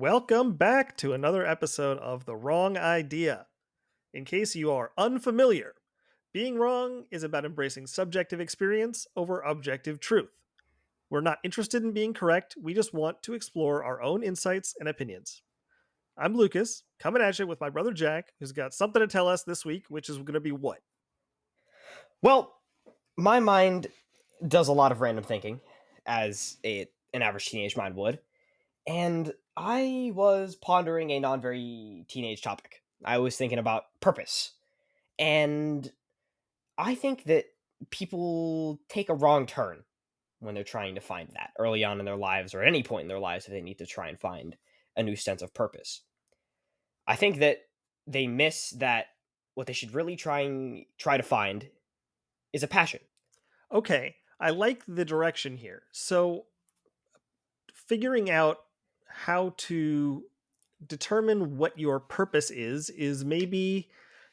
Welcome back to another episode of The Wrong Idea. In case you are unfamiliar, being wrong is about embracing subjective experience over objective truth. We're not interested in being correct, we just want to explore our own insights and opinions. I'm Lucas, coming at you with my brother Jack, who's got something to tell us this week, which is going to be what? Well, my mind does a lot of random thinking, as an average teenage mind would, and I was pondering a non very teenage topic. I was thinking about purpose, and I think that people take a wrong turn when they're trying to find that early on in their lives or at any point in their lives if they need to try and find a new sense of purpose. I think that they miss that what they should really try to find is a passion. Okay, I like the direction here. So, figuring out how to determine what your purpose is maybe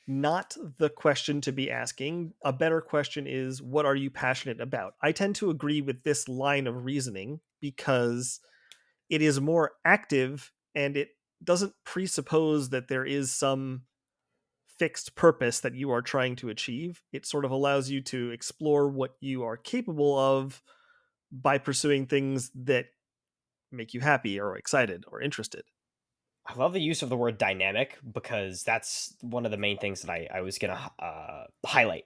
not the question to be asking. A better question is, what are you passionate about? I tend to agree with this line of reasoning because it is more active and it doesn't presuppose that there is some fixed purpose that you are trying to achieve. It sort of allows you to explore what you are capable of by pursuing things that make you happy or excited or interested. I love the use of the word dynamic because that's one of the main things that I was going to highlight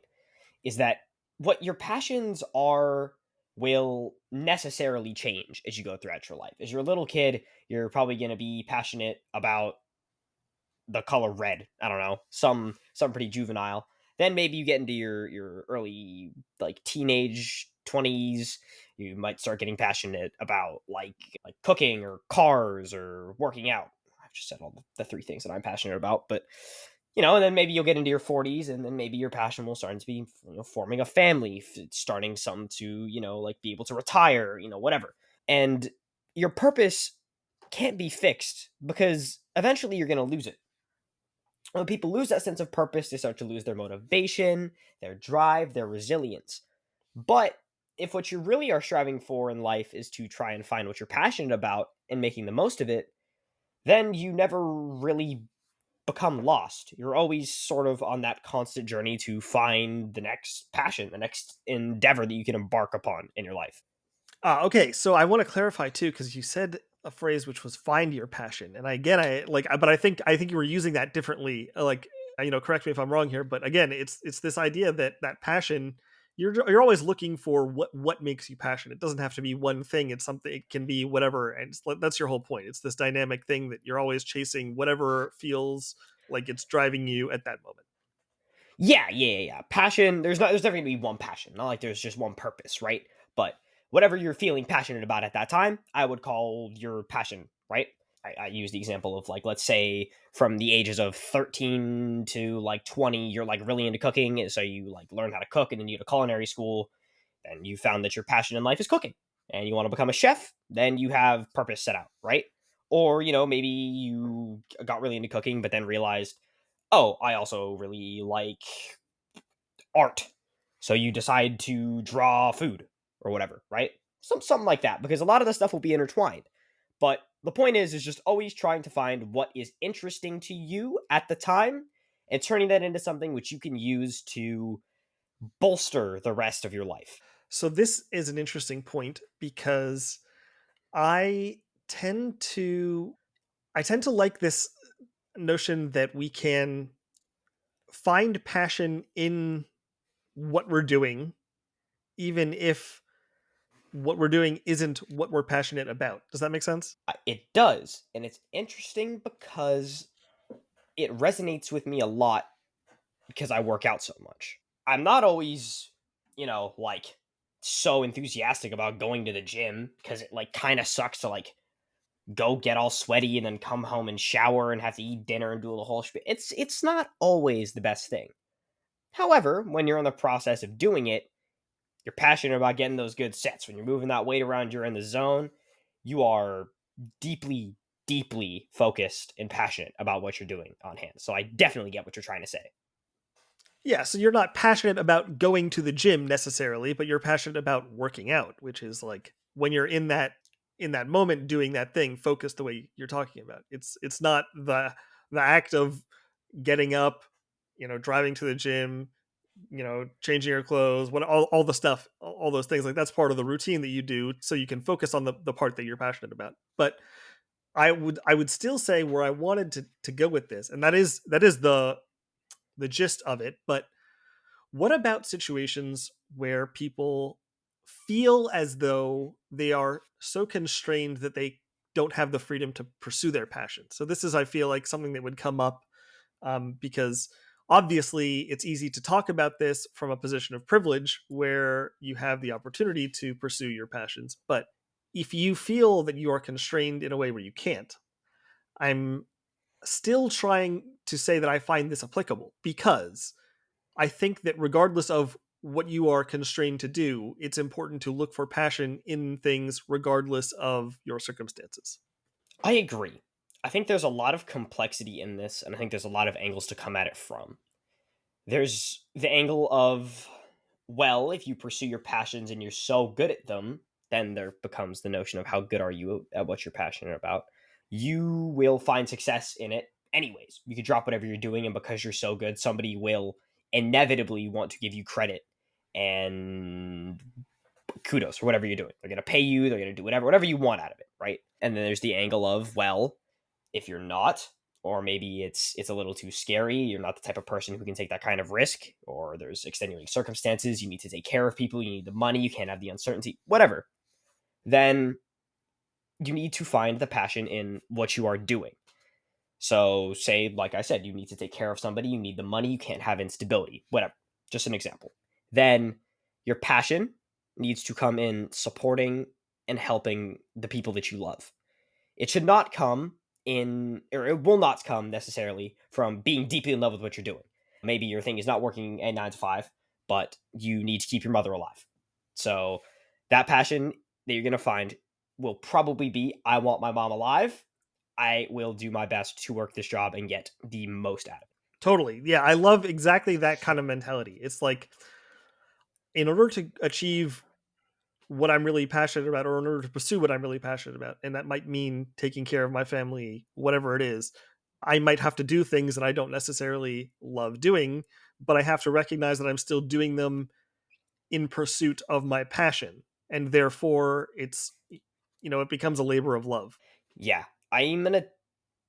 is that what your passions are will necessarily change as you go throughout your life. As you're a little kid, you're probably going to be passionate about the color red. I don't know, some pretty juvenile. Then maybe you get into your early like teenage 20s, you might start getting passionate about like cooking or cars or working out. I've just said all the three things that I'm passionate about, but and then maybe you'll get into your 40s and then maybe your passion will start to be forming a family, starting some to like be able to retire, whatever. And your purpose can't be fixed because eventually you're going to lose it. When people lose that sense of purpose, they start to lose their motivation, their drive, their resilience. But if what you really are striving for in life is to try and find what you're passionate about and making the most of it, then you never really become lost. You're always sort of on that constant journey to find the next passion, the next endeavor that you can embark upon in your life. Okay, so I want to clarify too, because you said a phrase which was "find your passion," and again, but I think you were using that differently. Correct me if I'm wrong here, but again, it's this idea that passion, you're always looking for what makes you passionate. It doesn't have to be one thing. It's something. It can be whatever, and that's your whole point. It's this dynamic thing that you're always chasing whatever feels like it's driving you at that moment. Yeah. Passion. There's never gonna be one passion. Not like there's just one purpose, right? But whatever you're feeling passionate about at that time, I would call your passion, right? I use the example of like let's say from the ages of 13 to like 20, you're like really into cooking, and so you like learn how to cook, and then you go to culinary school, and you found that your passion in life is cooking, and you want to become a chef. Then you have purpose set out, right? Or maybe you got really into cooking, but then realized, oh, I also really like art. So you decide to draw food or whatever, right? Something like that, because a lot of the stuff will be intertwined. But the point is just always trying to find what is interesting to you at the time and turning that into something which you can use to bolster the rest of your life. So this is an interesting point because I tend to I tend to like this notion that we can find passion in what we're doing, even if what we're doing isn't what we're passionate about. Does that make sense? It does. And it's interesting because it resonates with me a lot because I work out so much. I'm not always, like so enthusiastic about going to the gym because it like kind of sucks to like go get all sweaty and then come home and shower and have to eat dinner and do the whole shit. It's not always the best thing. However, when you're in the process of doing it, you're passionate about getting those good sets. When you're moving that weight around, you're in the zone. You are deeply, deeply focused and passionate about what you're doing on hand. So I definitely get what you're trying to say. Yeah, so you're not passionate about going to the gym necessarily, but you're passionate about working out, which is like when you're in that. in that moment doing that thing focused the way you're talking about. It's not the act of getting up, driving to the gym, changing your clothes, what all the stuff, all those things, like that's part of the routine that you do so you can focus on the part that you're passionate about. But I would still say where I wanted to go with this, and that is the gist of it. But what about situations where people feel as though they are so constrained that they don't have the freedom to pursue their passion? So this is, I feel like, something that would come up, because obviously it's easy to talk about this from a position of privilege where you have the opportunity to pursue your passions. But if you feel that you are constrained in a way where you can't, I'm still trying to say that I find this applicable because I think that regardless of what you are constrained to do, it's important to look for passion in things regardless of your circumstances. I agree. I think there's a lot of complexity in this, and I think there's a lot of angles to come at it from. There's the angle of, well, if you pursue your passions and you're so good at them, then there becomes the notion of how good are you at what you're passionate about. You will find success in it anyways. You could drop whatever you're doing, and because you're so good, somebody will inevitably want to give you credit and kudos for whatever you're doing. They're going to pay you, they're going to do whatever you want out of it, right? And then there's the angle of, well, if you're not, or maybe it's a little too scary, you're not the type of person who can take that kind of risk, or there's extenuating circumstances, you need to take care of people, you need the money, you can't have the uncertainty, whatever, then you need to find the passion in what you are doing. So say, like I said, you need to take care of somebody, you need the money, you can't have instability, whatever, just an example. Then your passion needs to come in supporting and helping the people that you love. It should not come in, or it will not come necessarily from being deeply in love with what you're doing. Maybe your thing is not working a 9 to 5, but you need to keep your mother alive. So that passion that you're going to find will probably be, I want my mom alive. I will do my best to work this job and get the most out of it. Totally. Yeah, I love exactly that kind of mentality. It's like, in order to achieve what I'm really passionate about, or in order to pursue what I'm really passionate about, and that might mean taking care of my family, whatever it is, I might have to do things that I don't necessarily love doing, but I have to recognize that I'm still doing them in pursuit of my passion. And therefore, it becomes a labor of love. Yeah, I'm going to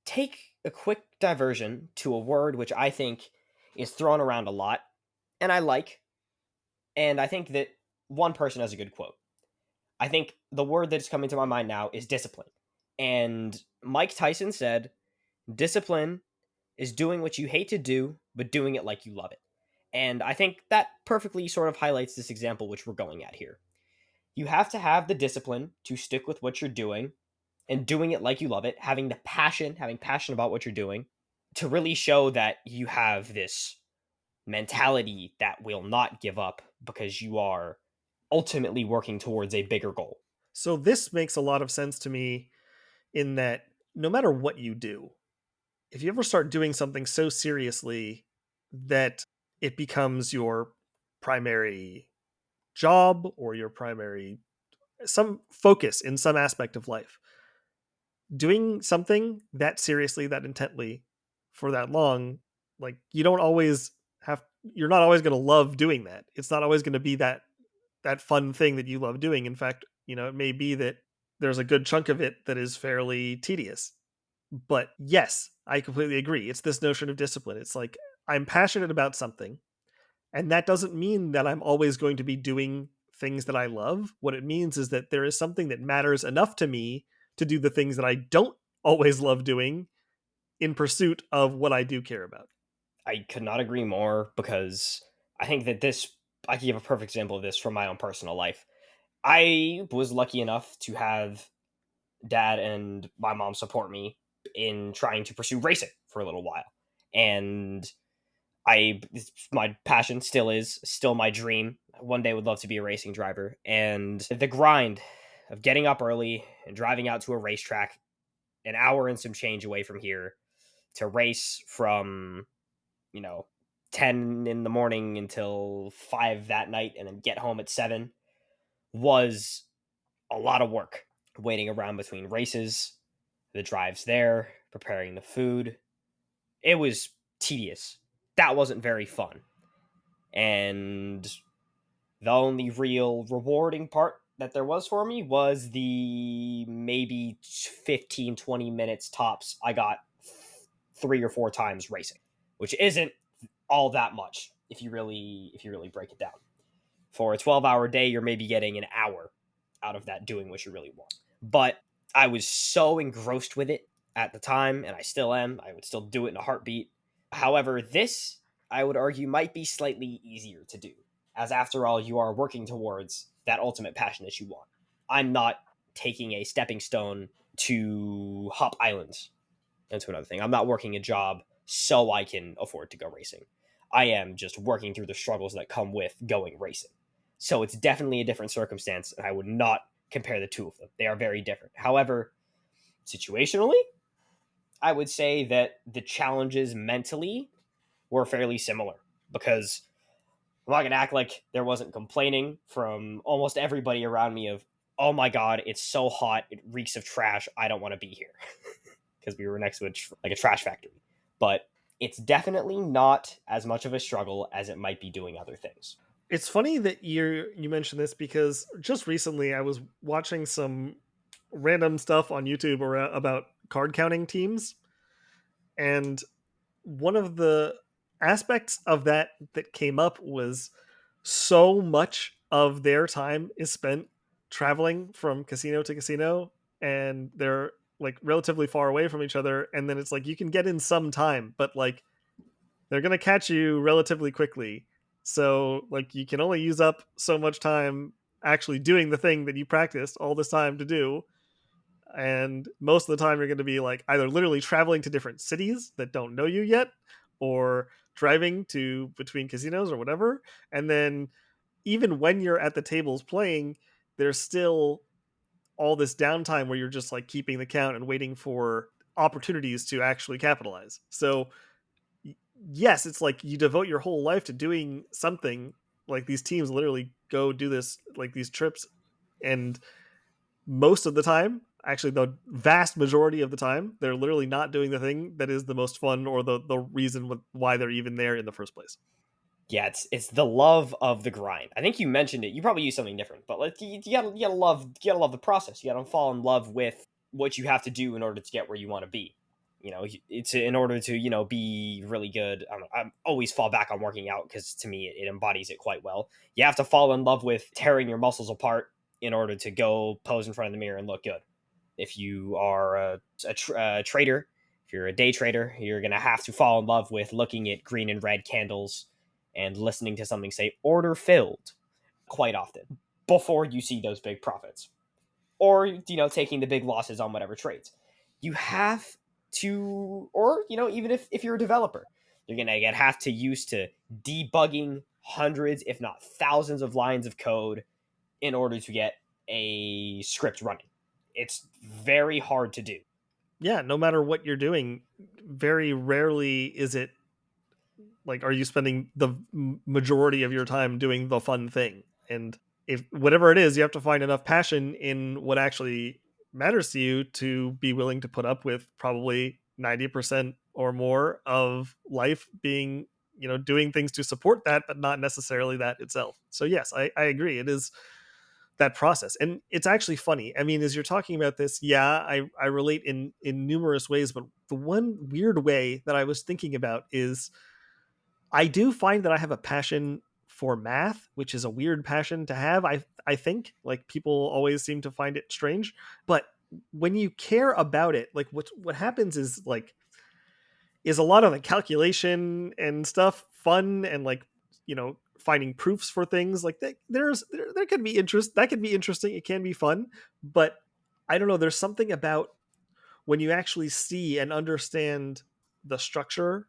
take a quick diversion to a word which I think is thrown around a lot and I like. And I think that one person has a good quote. I think the word that's coming to my mind now is discipline. And Mike Tyson said, discipline is doing what you hate to do, but doing it like you love it. And I think that perfectly sort of highlights this example which we're going at here. You have to have the discipline to stick with what you're doing and doing it like you love it, having passion about what you're doing to really show that you have this mentality that will not give up because you are ultimately working towards a bigger goal. So this makes a lot of sense to me in that no matter what you do, if you ever start doing something so seriously that it becomes your primary job or your primary some focus in some aspect of life, doing something that seriously, that intently for that long, like you don't always have you're not always going to love doing that. It's not always going to be that fun thing that you love doing. In fact, it may be that there's a good chunk of it that is fairly tedious. But yes, I completely agree. It's this notion of discipline. It's like I'm passionate about something, and that doesn't mean that I'm always going to be doing things that I love. What it means is that there is something that matters enough to me to do the things that I don't always love doing in pursuit of what I do care about. I could not agree more because I think that I can give a perfect example of this from my own personal life. I was lucky enough to have dad and my mom support me in trying to pursue racing for a little while. And my passion still my dream. One day would love to be a racing driver. And the grind of getting up early and driving out to a racetrack an hour and some change away from here to race from, you know, 10 in the morning until 5 that night and then get home at 7 was a lot of work. waiting around between races, the drives there, preparing the food. It was tedious. That wasn't very fun. And the only real rewarding part that there was for me was the maybe 15, 20 minutes tops I got 3 or 4 times racing, which isn't all that much if you really break it down. For a 12-hour day, you're maybe getting an hour out of that doing what you really want. But I was so engrossed with it at the time, and I still am. I would still do it in a heartbeat. However, this, I would argue, might be slightly easier to do, as after all, you are working towards that ultimate passion that you want. I'm not taking a stepping stone to hop islands into another thing. I'm not working a job so I can afford to go racing. I am just working through the struggles that come with going racing. So it's definitely a different circumstance, and I would not compare the two of them. They are very different. However, situationally, I would say that the challenges mentally were fairly similar because I'm not going to act like there wasn't complaining from almost everybody around me of, oh my God, it's so hot. It reeks of trash. I don't want to be here because we were next to like a trash factory. But it's definitely not as much of a struggle as it might be doing other things. It's funny that you mentioned this because just recently I was watching some random stuff on YouTube about card counting teams, and one of the aspects of that that came up was so much of their time is spent traveling from casino to casino, and they're like relatively far away from each other, and then it's like you can get in some time, but like they're going to catch you relatively quickly. So like you can only use up so much time actually doing the thing that you practiced all this time to do, and most of the time you're going to be like either literally traveling to different cities that don't know you yet, or driving to between casinos or whatever. And then even when you're at the tables playing, there's still all this downtime where you're just like keeping the count and waiting for opportunities to actually capitalize. So yes, it's like you devote your whole life to doing something. Like these teams literally go do this, like these trips, and most of the time, actually the vast majority of the time, they're literally not doing the thing that is the most fun or the reason why they're even there in the first place. Yeah, it's the love of the grind. I think you mentioned it. You probably use something different, but like you gotta love the process. You gotta fall in love with what you have to do in order to get where you want to be. It's in order to be really good. I always fall back on working out because to me it embodies it quite well. You have to fall in love with tearing your muscles apart in order to go pose in front of the mirror and look good. If you are a trader, if you're a day trader, you're going to have to fall in love with looking at green and red candles and listening to something say order filled quite often before you see those big profits or taking the big losses on whatever trades. You have to, or even if you're a developer, you're going to have to used to debugging hundreds if not thousands of lines of code in order to get a script running. It's very hard to do. Yeah, no matter what you're doing, very rarely is it like are you spending the majority of your time doing the fun thing. And if whatever it is, you have to find enough passion in what actually matters to you to be willing to put up with probably 90% or more of life being, doing things to support that, but not necessarily that itself. So yes, I agree, it is that process. And it's actually funny, I mean, as you're talking about this, yeah, I relate in numerous ways, but the one weird way that I was thinking about is I do find that I have a passion for math, which is a weird passion to have. I think like people always seem to find it strange, but when you care about it, like what happens is like is a lot of the calculation and stuff fun, and like finding proofs for things like that. There can be interest, that can be interesting, it can be fun, but I don't know, there's something about when you actually see and understand the structure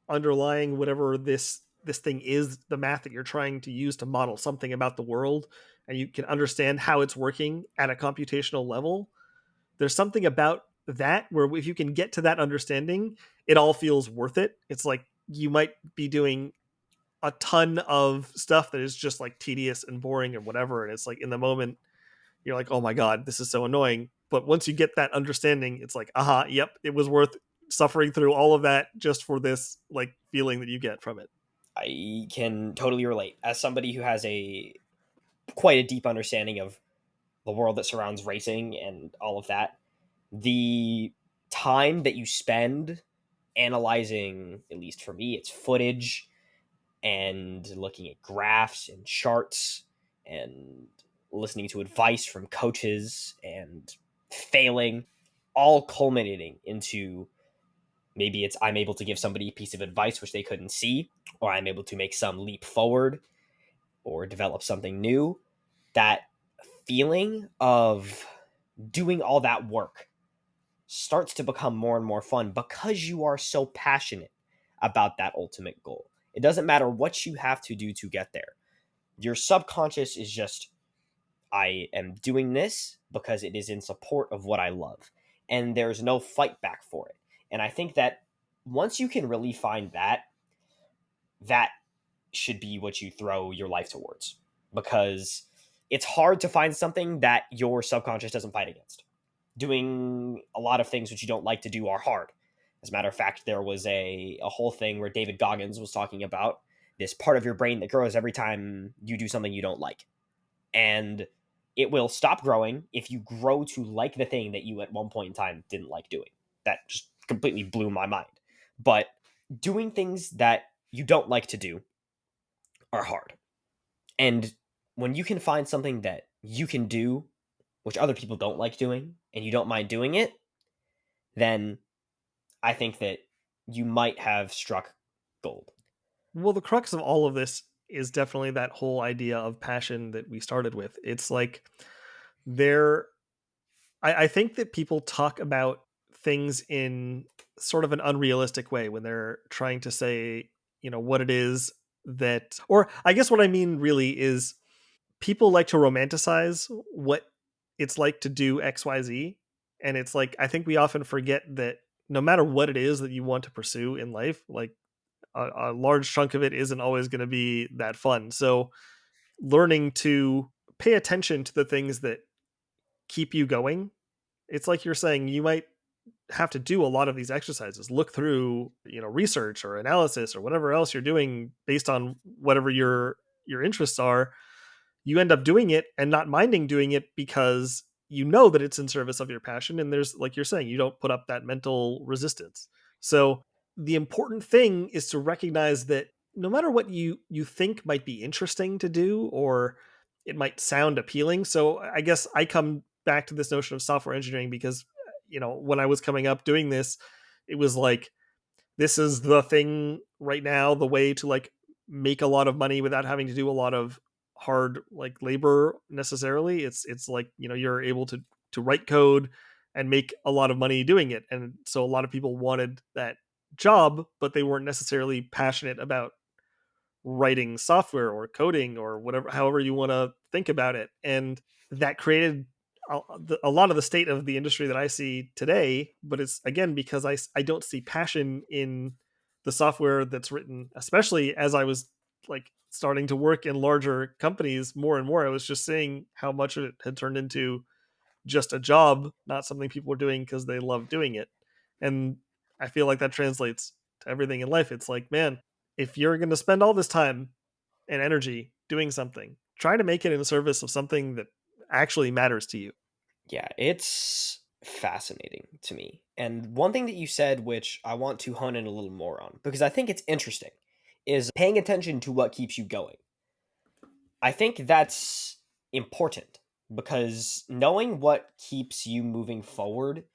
underlying whatever this thing is, the math that you're trying to use to model something about the world, and you can understand how it's working at a computational level. There's something about that where if you can get to that understanding, it all feels worth it. It's like you might be doing a ton of stuff that is just like tedious and boring and whatever, and it's like in the moment you're like, oh my god, this is so annoying. But once you get that understanding, it's like, aha, yep, it was worth suffering through all of that just for this like feeling that you get from it. I can totally relate as somebody who has a quite a deep understanding of the world that surrounds racing and all of that. The time that you spend analyzing, at least for me, it's footage and looking at graphs and charts and listening to advice from coaches and failing, all culminating into maybe it's I'm able to give somebody a piece of advice which they couldn't see, or I'm able to make some leap forward or develop something new. That feeling of doing all that work starts to become more and more fun because you are so passionate about that ultimate goal. It doesn't matter what you have to do to get there. Your subconscious is just, I am doing this because it is in support of what I love. And there's no fight back for it. And I think that once you can really find that, that should be what you throw your life towards because it's hard to find something that your subconscious doesn't fight against. Doing a lot of things which you don't like to do are hard. As a matter of fact, there was a whole thing where David Goggins was talking about this part of your brain that grows every time you do something you don't like. And it will stop growing if you grow to like the thing that you at one point in time didn't like doing. That just completely blew my mind. But doing things that you don't like to do are hard. And when you can find something that you can do, which other people don't like doing, and you don't mind doing it, then I think that you might have struck gold. Well, the crux of all of this is definitely that whole idea of passion that we started with. It's like there I think that people talk about things in sort of an unrealistic way when they're trying to say, what it is that, or I guess what I mean really is people like to romanticize what it's like to do XYZ. And it's like, I think we often forget that no matter what it is that you want to pursue in life, like a large chunk of it isn't always going to be that fun. So learning to pay attention to the things that keep you going, it's like you're saying you might have to do a lot of these exercises, look through, research or analysis or whatever else you're doing based on whatever your interests are. You end up doing it and not minding doing it because you know that it's in service of your passion, and there's, like you're saying, you don't put up that mental resistance. So the important thing is to recognize that no matter what you think might be interesting to do, or it might sound appealing. So I guess I come back to this notion of software engineering because when I was coming up doing this, it was like, this is the thing right now, the way to like make a lot of money without having to do a lot of hard like labor necessarily. It's like, you're able to write code and make a lot of money doing it. And so a lot of people wanted that job, but they weren't necessarily passionate about writing software or coding or whatever, however you want to think about it. And that created a lot of the state of the industry that I see today. But it's again because I don't see passion in the software that's written, especially as I was like starting to work in larger companies more and more. I was just seeing how much it had turned into just a job, not something people were doing because they love doing it. And I feel like that translates to everything in life. It's like, man, if you're going to spend all this time and energy doing something, try to make it in service of something that actually matters to you. Yeah, it's fascinating to me. And one thing that you said, which I want to hone in a little more on, because I think it's interesting, is paying attention to what keeps you going. I think that's important because knowing what keeps you moving forward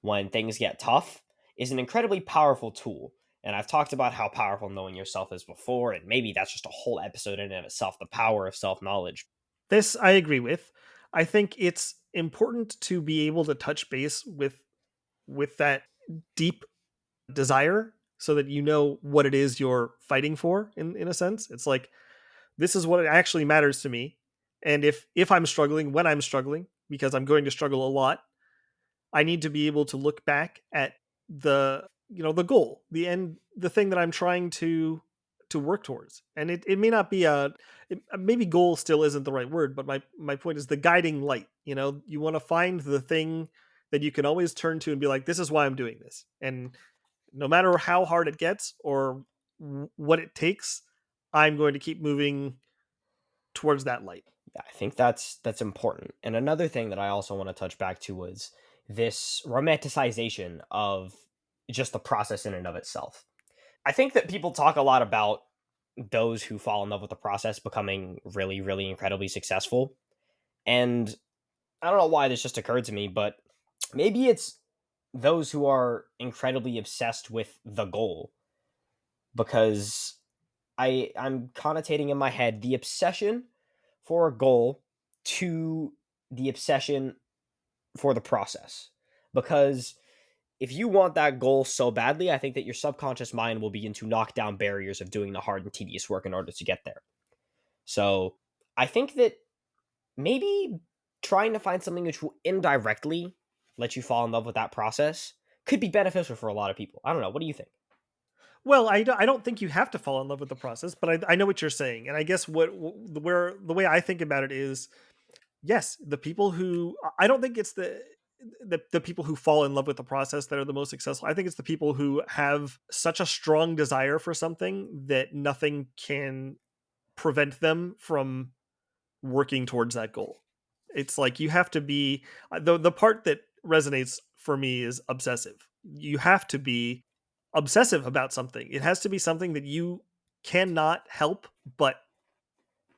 when things get tough is an incredibly powerful tool. And I've talked about how powerful knowing yourself is before, and maybe that's just a whole episode in and of itself, the power of self knowledge. This I agree with. I think it's important to be able to touch base with that deep desire so that you know what it is you're fighting for in a sense. It's like, this is what actually matters to me. And if I'm struggling, when I'm struggling, because I'm going to struggle a lot, I need to be able to look back at the goal, the end, the thing that I'm trying to to work towards. And it may not be maybe goal still isn't the right word, but my point is the guiding light. You know, you want to find the thing that you can always turn to and be like, this is why I'm doing this. And no matter how hard it gets or what it takes, I'm going to keep moving towards that light. I think that's important. And another thing that I also want to touch back to was this romanticization of just the process in and of itself. I think that people talk a lot about those who fall in love with the process becoming really, really incredibly successful. And I don't know why this just occurred to me, but maybe it's those who are incredibly obsessed with the goal, because I'm connotating in my head the obsession for a goal to the obsession for the process. Because if you want that goal so badly, I think that your subconscious mind will begin to knock down barriers of doing the hard and tedious work in order to get there. So I think that maybe trying to find something which will indirectly let you fall in love with that process could be beneficial for a lot of people. I don't know. What do you think? Well, I don't think you have to fall in love with the process, but I know what you're saying. And I guess where the way I think about it is, yes, the people who I don't think it's the people who fall in love with the process that are the most successful. I think it's the people who have such a strong desire for something that nothing can prevent them from working towards that goal. It's like you have to be the part that resonates for me is obsessive. You have to be obsessive about something. It has to be something that you cannot help but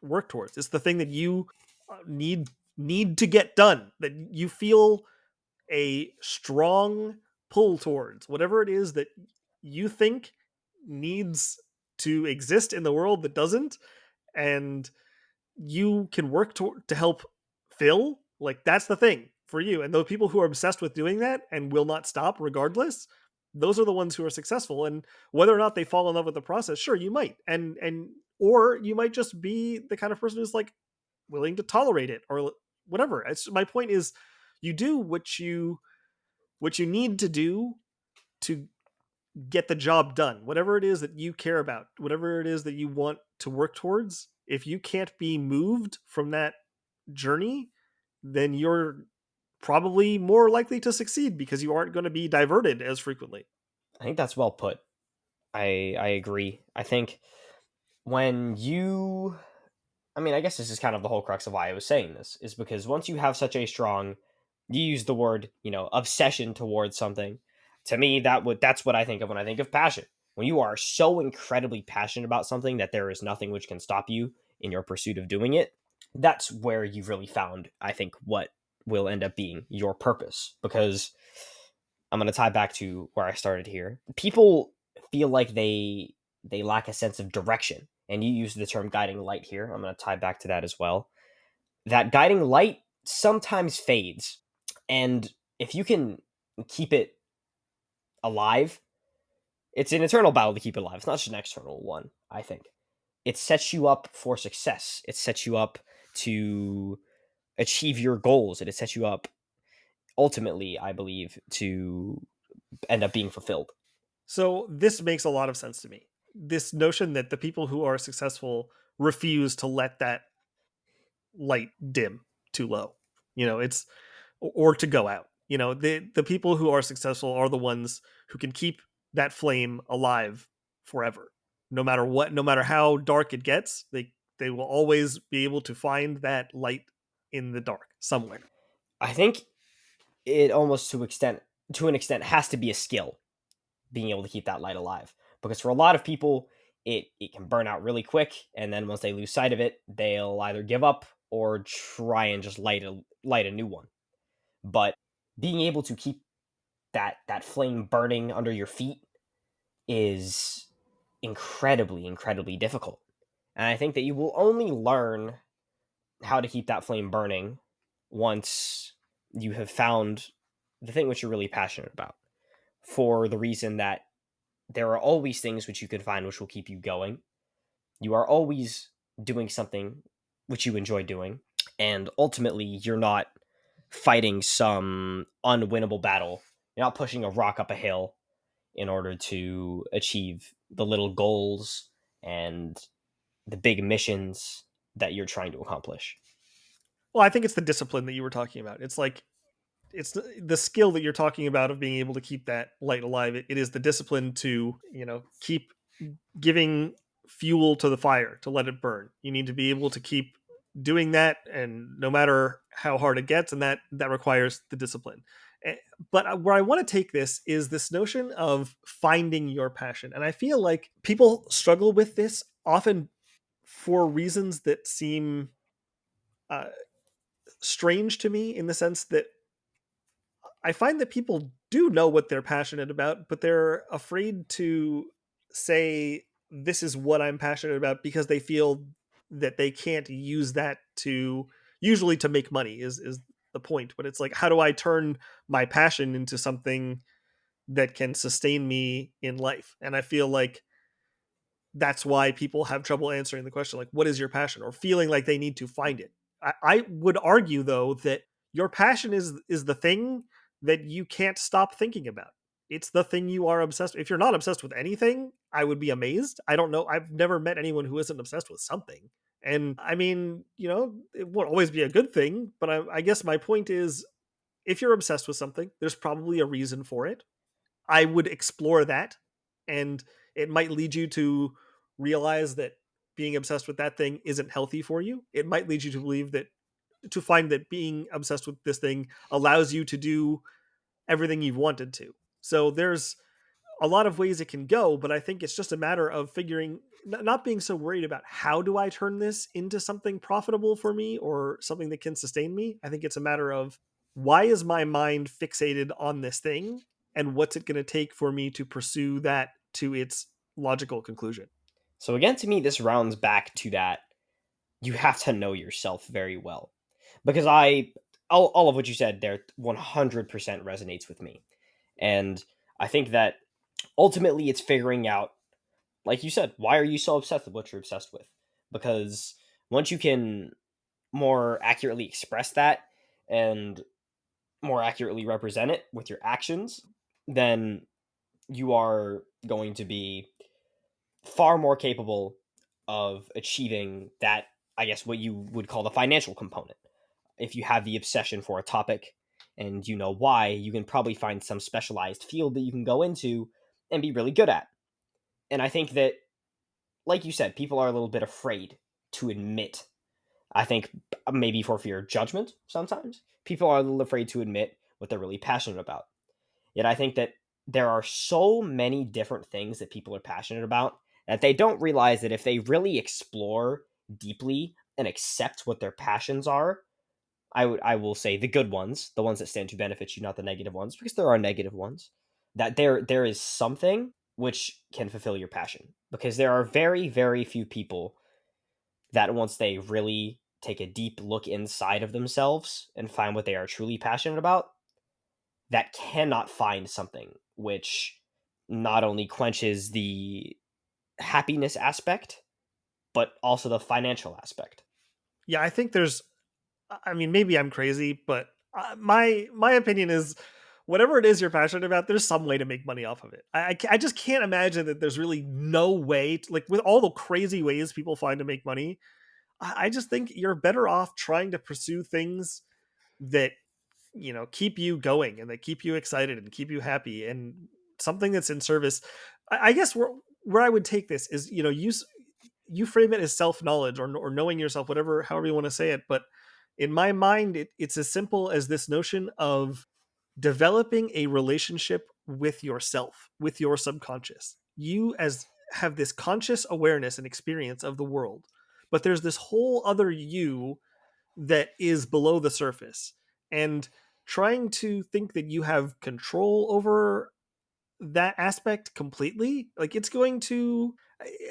work towards. It's the thing that you need to get done, that you feel a strong pull towards. Whatever it is that you think needs to exist in the world that doesn't, and you can work to help fill, like that's the thing for you. And those people who are obsessed with doing that and will not stop regardless, those are the ones who are successful. And whether or not they fall in love with the process, sure, you might. And or you might just be the kind of person who's like willing to tolerate it or whatever. My point is you do what you need to do to get the job done. Whatever it is that you care about, whatever it is that you want to work towards, if you can't be moved from that journey, then you're probably more likely to succeed because you aren't going to be diverted as frequently. I think that's well put. I agree. I think when you I mean, I guess this is kind of the whole crux of why I was saying this, is because once you have such a strong, you use the word, obsession towards something. To me, that's what I think of when I think of passion. When you are so incredibly passionate about something that there is nothing which can stop you in your pursuit of doing it, that's where you've really found, I think, what will end up being your purpose. Because I'm going to tie back to where I started here. People feel like they lack a sense of direction, and you use the term guiding light here. I'm going to tie back to that as well. That guiding light sometimes fades, and if you can keep it alive, it's an eternal battle to keep it alive. It's not just an external one. I think it sets you up for success. It sets you up to achieve your goals, and it sets you up ultimately, I believe, to end up being fulfilled. So this makes a lot of sense to me. This notion that the people who are successful refuse to let that light dim too low. It's or to go out. The people who are successful are the ones who can keep that flame alive forever. No matter what, no matter how dark it gets, they will always be able to find that light in the dark somewhere. I think it almost to an extent has to be a skill, being able to keep that light alive, because for a lot of people it can burn out really quick, and then once they lose sight of it, they'll either give up or try and just light a new one. But being able to keep that flame burning under your feet is incredibly difficult, and I think that you will only learn how to keep that flame burning once you have found the thing which you're really passionate about, for the reason that there are always things which you can find which will keep you going. You are always doing something which you enjoy doing, and ultimately, you're not fighting some unwinnable battle. You're not pushing a rock up a hill in order to achieve the little goals and the big missions that you're trying to accomplish. Well, I think it's the discipline that you were talking about. It's like it's the skill that you're talking about of being able to keep that light alive. It is the discipline to, keep giving fuel to the fire to let it burn. You need to be able to keep doing that, and no matter how hard it gets, and that requires the discipline. Eh, But where I want to take this is this notion of finding your passion, and I feel like people struggle with this often for reasons that seem uh, strange to me, in the sense that I find that people do know what they're passionate about, but they're afraid to say, this is what I'm passionate about, because they feel that they can't use that to, usually to make money is the point. But it's like, how do I turn my passion into something that can sustain me in life? And I feel like that's why people have trouble answering the question, like, what is your passion, or feeling like they need to find it. I would argue, though, that your passion is the thing that you can't stop thinking about. It's the thing you are obsessed with. If you're not obsessed with anything, I would be amazed. I don't know, I've never met anyone who isn't obsessed with something. And I mean, it won't always be a good thing, but I guess my point is, if you're obsessed with something, there's probably a reason for it. I would explore that, and it might lead you to realize that being obsessed with that thing isn't healthy for you. It might lead you to believe that, to find that being obsessed with this thing allows you to do everything you've wanted to. So there's a lot of ways it can go, but I think it's just a matter of figuring, not being so worried about how do I turn this into something profitable for me or something that can sustain me. I think it's a matter of, why is my mind fixated on this thing, and what's it going to take for me to pursue that to its logical conclusion. So again, to me, this rounds back to that you have to know yourself very well, because all of what you said there 100% resonates with me, and I think that ultimately it's figuring out, like you said, why are you so obsessed with what you're obsessed with? Because once you can more accurately express that and more accurately represent it with your actions, then you are going to be far more capable of achieving that, I guess, what you would call the financial component. If you have the obsession for a topic and you know why, you can probably find some specialized field that you can go into and be really good at. And I think that, like you said, people are a little bit afraid to admit. I think maybe for fear of judgment sometimes. People are a little afraid to admit what they're really passionate about. Yet I think that there are so many different things that people are passionate about that they don't realize that if they really explore deeply and accept what their passions are, I will say the good ones, the ones that stand to benefit you, not the negative ones, because there are negative ones. That there is something which can fulfill your passion. Because there are very, very few people that once they really take a deep look inside of themselves and find what they are truly passionate about, that cannot find something which not only quenches the happiness aspect, but also the financial aspect. Yeah, I think there's, I mean, maybe I'm crazy, but my opinion is, whatever it is you're passionate about, there's some way to make money off of it. I just can't imagine that there's really no way to, like, with all the crazy ways people find to make money. I just think you're better off trying to pursue things that, keep you going, and that keep you excited and keep you happy, and something that's in service. I guess where I would take this is, you frame it as self knowledge, or knowing yourself, whatever, however you want to say it. But in my mind, it's as simple as this notion of developing a relationship with yourself, with your subconscious. You as have this conscious awareness and experience of the world, but there's this whole other you that is below the surface. And trying to think that you have control over that aspect completely, like, it's going to,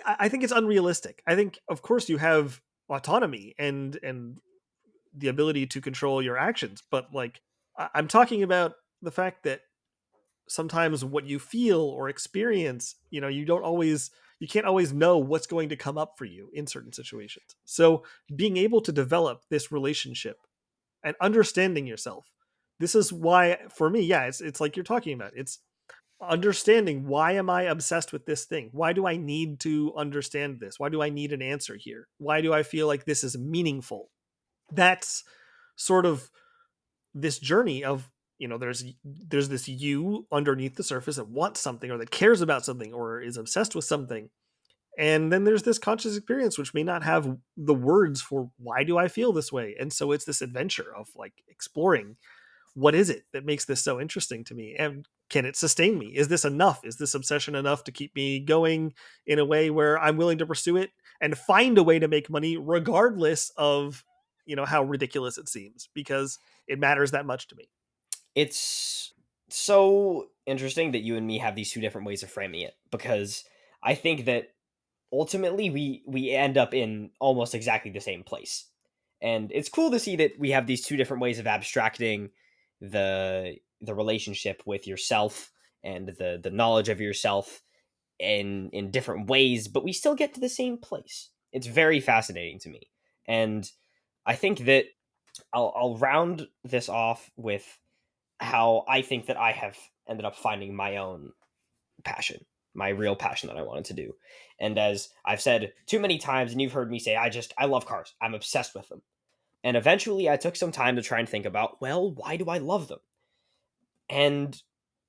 I think it's unrealistic. I think, of course, you have autonomy and the ability to control your actions, but, like, I'm talking about the fact that sometimes what you feel or experience, you can't always know what's going to come up for you in certain situations. So being able to develop this relationship and understanding yourself, this is why, for me, yeah, it's like you're talking about. It's understanding, why am I obsessed with this thing? Why do I need to understand this? Why do I need an answer here? Why do I feel like this is meaningful? That's sort of this journey of, there's this you underneath the surface that wants something, or that cares about something, or is obsessed with something. And then there's this conscious experience which may not have the words for why do I feel this way. And so it's this adventure of like exploring, what is it that makes this so interesting to me, and can it sustain me? Is this enough? Is this obsession enough to keep me going in a way where I'm willing to pursue it and find a way to make money regardless of, how ridiculous it seems, because it matters that much to me. It's so interesting that you and me have these two different ways of framing it, because I think that ultimately we end up in almost exactly the same place. And it's cool to see that we have these two different ways of abstracting the relationship with yourself and the knowledge of yourself in different ways, but we still get to the same place. It's very fascinating to me. And I think that I'll round this off with how I think that I have ended up finding my own passion, my real passion that I wanted to do. And as I've said too many times, and you've heard me say, I love cars. I'm obsessed with them. And eventually I took some time to try and think about, well, why do I love them? And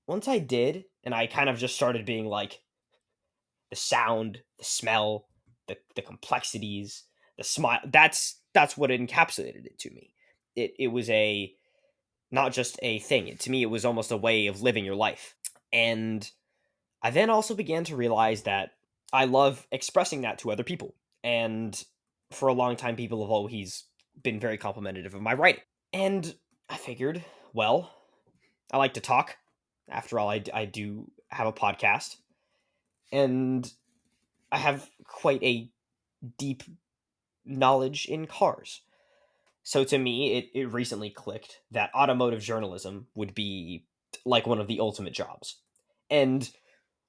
once I did, and I kind of just started being like, the sound, the smell, the complexities, the smile, that's what encapsulated it to me. It was a not just a thing. To me, it was almost a way of living your life. And I then also began to realize that I love expressing that to other people. And for a long time, people have always been very complimentary of my writing. And I figured, well, I like to talk. After all, I do have a podcast. And I have quite a deep knowledge in cars. So to me, it recently clicked that automotive journalism would be like one of the ultimate jobs. And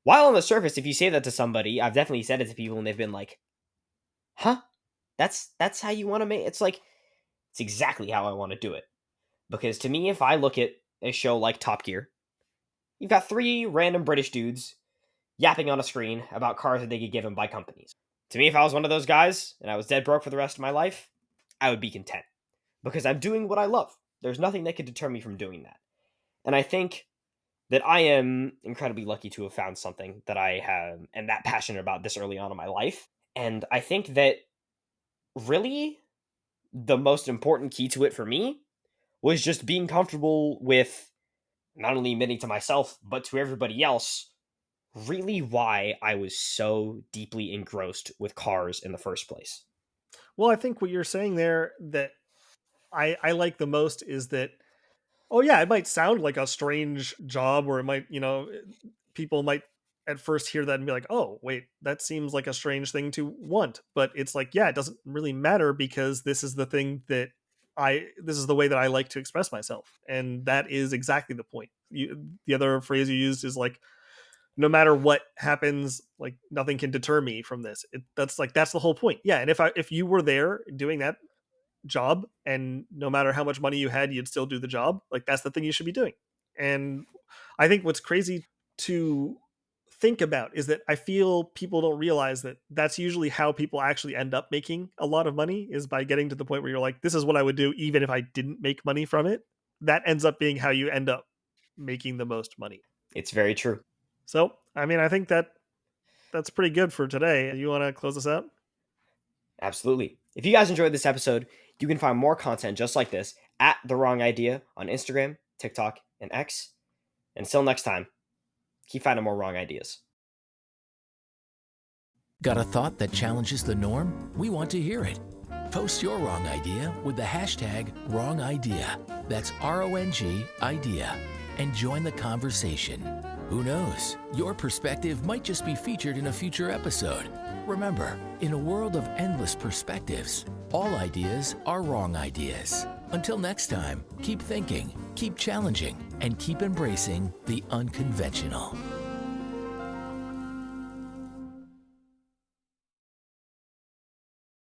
while on the surface, if you say that to somebody, I've definitely said it to people and they've been like, huh? That's how you want to make it's like it's exactly how I want to do it. Because to me, if I look at a show like Top Gear, you've got three random British dudes yapping on a screen about cars that they get given by companies. To me, if I was one of those guys and I was dead broke for the rest of my life, I would be content because I'm doing what I love. There's nothing that could deter me from doing that. And I think that I am incredibly lucky to have found something that I have and that passionate about this early on in my life. And I think that really the most important key to it for me was just being comfortable with not only admitting to myself, but to everybody else, really why I was so deeply engrossed with cars in the first place. Well, I think what you're saying there that I like the most is that, oh yeah, it might sound like a strange job, or it might, people might at first hear that and be like, oh wait, that seems like a strange thing to want. But it's like, yeah, it doesn't really matter, because this is the thing that this is the way that I like to express myself. And that is exactly the point. The other phrase you used is like, no matter what happens, like nothing can deter me from this. That's the whole point. Yeah. And if you were there doing that job, and no matter how much money you had, you'd still do the job, like that's the thing you should be doing. And I think what's crazy to think about is that I feel people don't realize that that's usually how people actually end up making a lot of money, is by getting to the point where you're like, this is what I would do even if I didn't make money from it. That ends up being how you end up making the most money. It's very true. So I mean, I think that's pretty good for today. You want to close this out? Absolutely. If you guys enjoyed this episode, you can find more content just like this at The Wrong Idea on Instagram, TikTok, and X. Until next time, keep finding more wrong ideas. Got a thought that challenges the norm? We want to hear it. Post your wrong idea with the hashtag #WrongIdea. That's RONG idea. And join the conversation. Who knows? Your perspective might just be featured in a future episode. Remember, in a world of endless perspectives, all ideas are wrong ideas. Until next time, keep thinking, keep challenging, and keep embracing the unconventional.